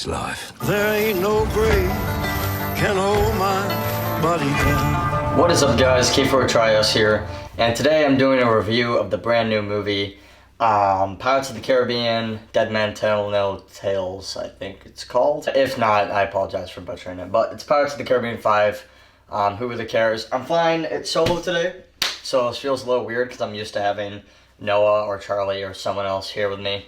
this life. There ain't no grave can hold my body down. What is up, guys? Kiefer Trios here, and today I'm doing a review of the brand new movie, Pirates of the Caribbean, Dead Man Tell No Tales, I think it's called. If not, I apologize for butchering it, but it's Pirates of the Caribbean 5. Who really cares? I'm flying it solo today, so it feels a little weird because I'm used to having Noah or Charlie or someone else here with me.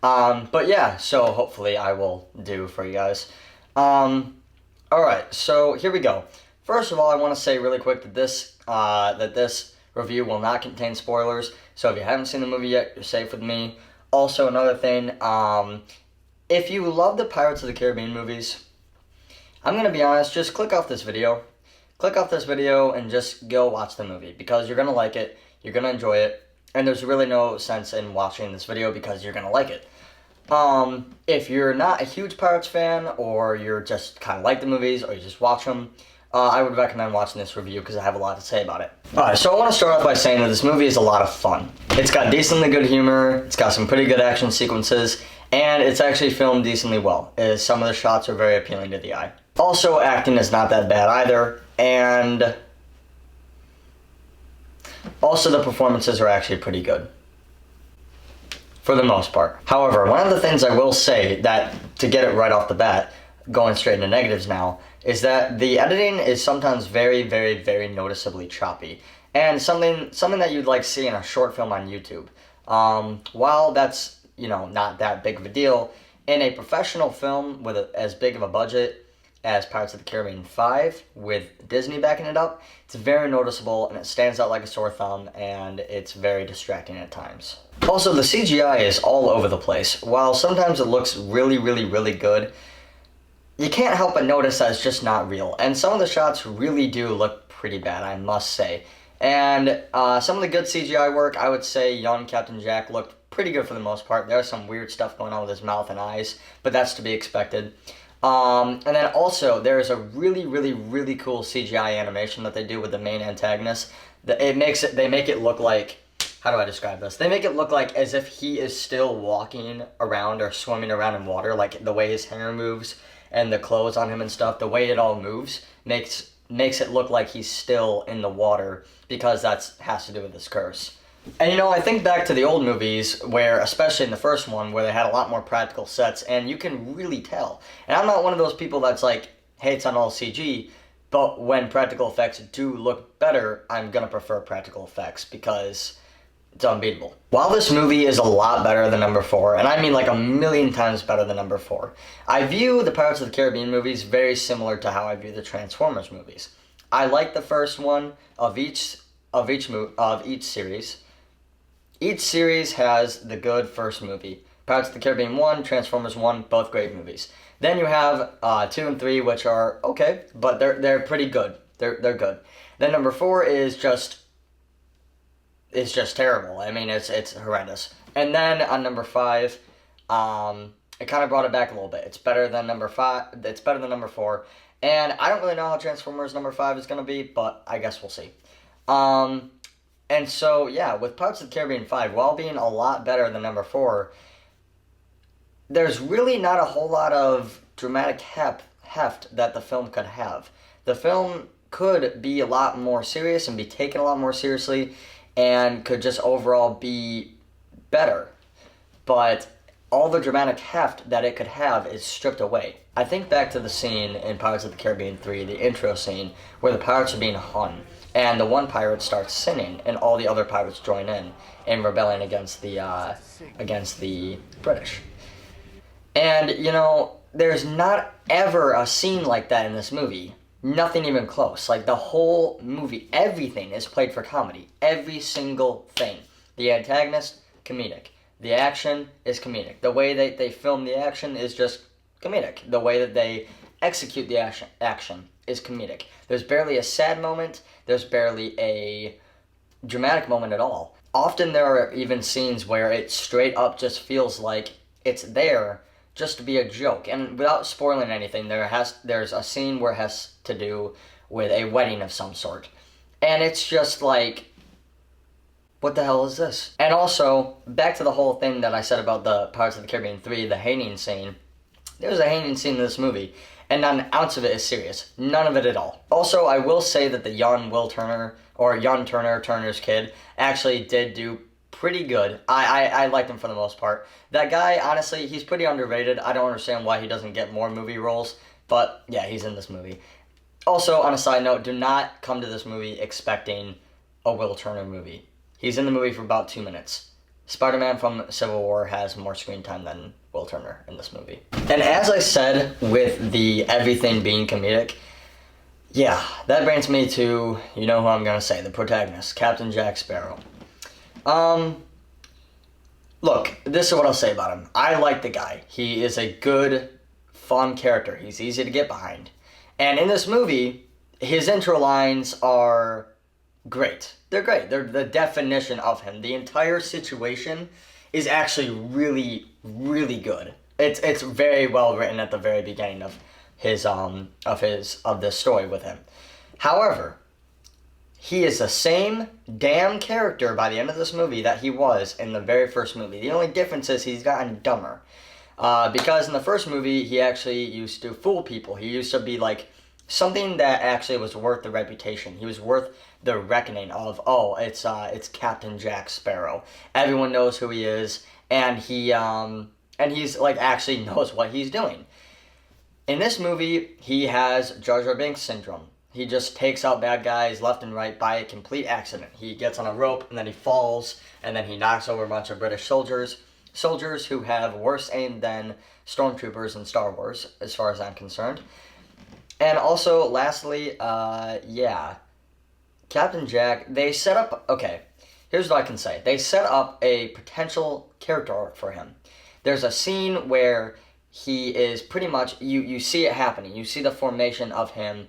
But yeah, so hopefully I will do for you guys. Alright, so here we go. First of all, I want to say really quick that this review will not contain spoilers, so if you haven't seen the movie yet, you're safe with me. Also, another thing, if you love the Pirates of the Caribbean movies, I'm going to be honest, just click off this video. Click off this video and just go watch the movie, because you're going to like it, you're going to enjoy it, and there's really no sense in watching this video because you're going to like it. If you're not a huge Pirates fan, or you're just kind of like the movies, or you just watch them, I would recommend watching this review because I have a lot to say about it. Alright, so I want to start off by saying that this movie is a lot of fun. It's got decently good humor, it's got some pretty good action sequences, and it's actually filmed decently well, as some of the shots are very appealing to the eye. Also, acting is not that bad either, and also the performances are actually pretty good, for the most part. However, one of the things I will say, that to get it right off the bat, going straight into negatives now, is that the editing is sometimes very, very, very noticeably choppy, and something that you'd like see in a short film on YouTube. While that's, not that big of a deal, in a professional film with as big of a budget as Pirates of the Caribbean 5, with Disney backing it up, it's very noticeable, and it stands out like a sore thumb, and it's very distracting at times. Also, the CGI is all over the place. While sometimes it looks really, really, really good, you can't help but notice that it's just not real. And some of the shots really do look pretty bad, I must say. And some of the good CGI work, I would say young Captain Jack looked pretty good for the most part. There's some weird stuff going on with his mouth and eyes, but that's to be expected. And then also, there's a really, really, really cool CGI animation that they do with the main antagonist. They make it look like, how do I describe this? They make it look like as if he is still walking around or swimming around in water, like the way his hair moves and the clothes on him and stuff, the way it all moves makes it look like he's still in the water, because that has to do with this curse. And I think back to the old movies, where, especially in the first one, where they had a lot more practical sets, and you can really tell. And I'm not one of those people that's like, hates on all CG, but when practical effects do look better, I'm gonna prefer practical effects, because it's unbeatable. While this movie is a lot better than number 4, and I mean like a million times better than number 4, I view the Pirates of the Caribbean movies very similar to how I view the Transformers movies. I like the first one of each series. Each series has the good first movie. Pirates of the Caribbean 1, Transformers 1, both great movies. Then you have 2 and 3, which are okay, but they're pretty good. They're good. Then number 4 is just terrible. I mean, it's horrendous. And then on number 5, it kind of brought it back a little bit. It's better than number 5. It's better than number 4. And I don't really know how Transformers number 5 is going to be, but I guess we'll see. And so, yeah, with Pirates of the Caribbean 5, while being a lot better than number 4, there's really not a whole lot of dramatic heft that the film could have. The film could be a lot more serious and be taken a lot more seriously, and could just overall be better. But all the dramatic heft that it could have is stripped away. I think back to the scene in Pirates of the Caribbean 3, the intro scene, where the pirates are being hung, and the one pirate starts singing, and all the other pirates join in rebelling against the British. And, there's not ever a scene like that in this movie. Nothing even close. Like, the whole movie, everything is played for comedy. Every single thing. The antagonist, comedic. The action is comedic. The way that they film the action is just comedic. The way that they execute the action is comedic. There's barely a sad moment. There's barely a dramatic moment at all. Often there are even scenes where it straight up just feels like it's there just to be a joke. And without spoiling anything, there's a scene where it has to do with a wedding of some sort. And it's just like, what the hell is this? And also, back to the whole thing that I said about the Pirates of the Caribbean 3, the hanging scene. There's a hanging scene in this movie, and not an ounce of it is serious. None of it at all. Also, I will say that the young Will Turner, or young Turner, Turner's kid, actually did do pretty good. I liked him for the most part. That guy, honestly, he's pretty underrated. I don't understand why he doesn't get more movie roles, but yeah, he's in this movie. Also, on a side note, do not come to this movie expecting a Will Turner movie. He's in the movie for about 2 minutes. Spider-Man from Civil War has more screen time than Will Turner in this movie. And as I said, with the everything being comedic, yeah, that brings me to, you know who I'm going to say, the protagonist, Captain Jack Sparrow. Look, this is what I'll say about him. I like the guy. He is a good, fun character. He's easy to get behind. And in this movie, his intro lines are great. They're great. They're the definition of him. The entire situation is actually really, really good. It's very well written at the very beginning of this story with him. However, he is the same damn character by the end of this movie that he was in the very first movie. The only difference is he's gotten dumber. Because in the first movie, he actually used to fool people. He used to be like something that actually was worth the reputation. He was worth the reckoning of, oh, it's Captain Jack Sparrow. Everyone knows who he is, and he's like actually knows what he's doing. In this movie, he has Jar Jar Binks syndrome. He just takes out bad guys left and right by a complete accident. He gets on a rope, and then he falls, and then he knocks over a bunch of British soldiers who have worse aim than stormtroopers in Star Wars, as far as I'm concerned. And also, lastly, Captain Jack, they set up, okay, here's what I can say. They set up a potential character arc for him. There's a scene where he is pretty much, you see it happening. You see the formation of him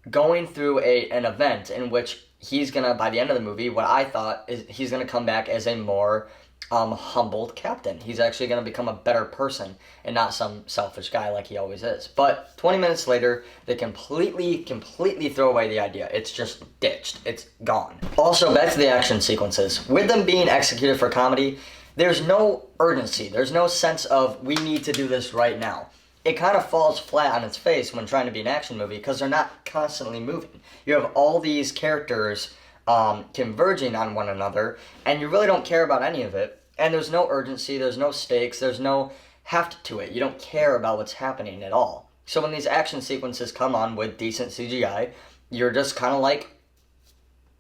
going through an event in which he's gonna, by the end of the movie, what I thought is he's gonna come back as a more humbled captain. He's actually gonna become a better person and not some selfish guy like he always is. But 20 minutes later, they completely throw away the idea. It's just ditched. It's gone. Also, back to the action sequences. With them being executed for comedy, there's no urgency. There's no sense of, we need to do this right now. It kind of falls flat on its face when trying to be an action movie because they're not constantly moving. You have all these characters converging on one another, and you really don't care about any of it. And there's no urgency, there's no stakes, there's no heft to it. You don't care about what's happening at all. So when these action sequences come on with decent CGI, you're just kind of like,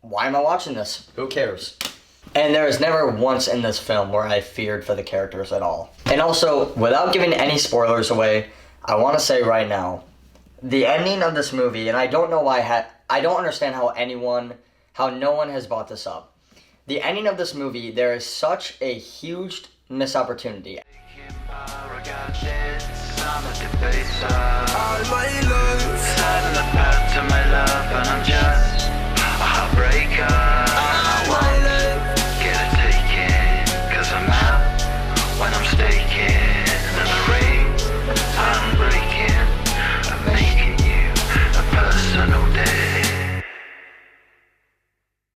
why am I watching this? Who cares? And there is never once in this film where I feared for the characters at all. And also, without giving any spoilers away, I want to say right now, the ending of this movie, and I don't know why I don't understand how no one has brought this up. The ending of this movie, there is such a huge missed opportunity. Heartbreaker.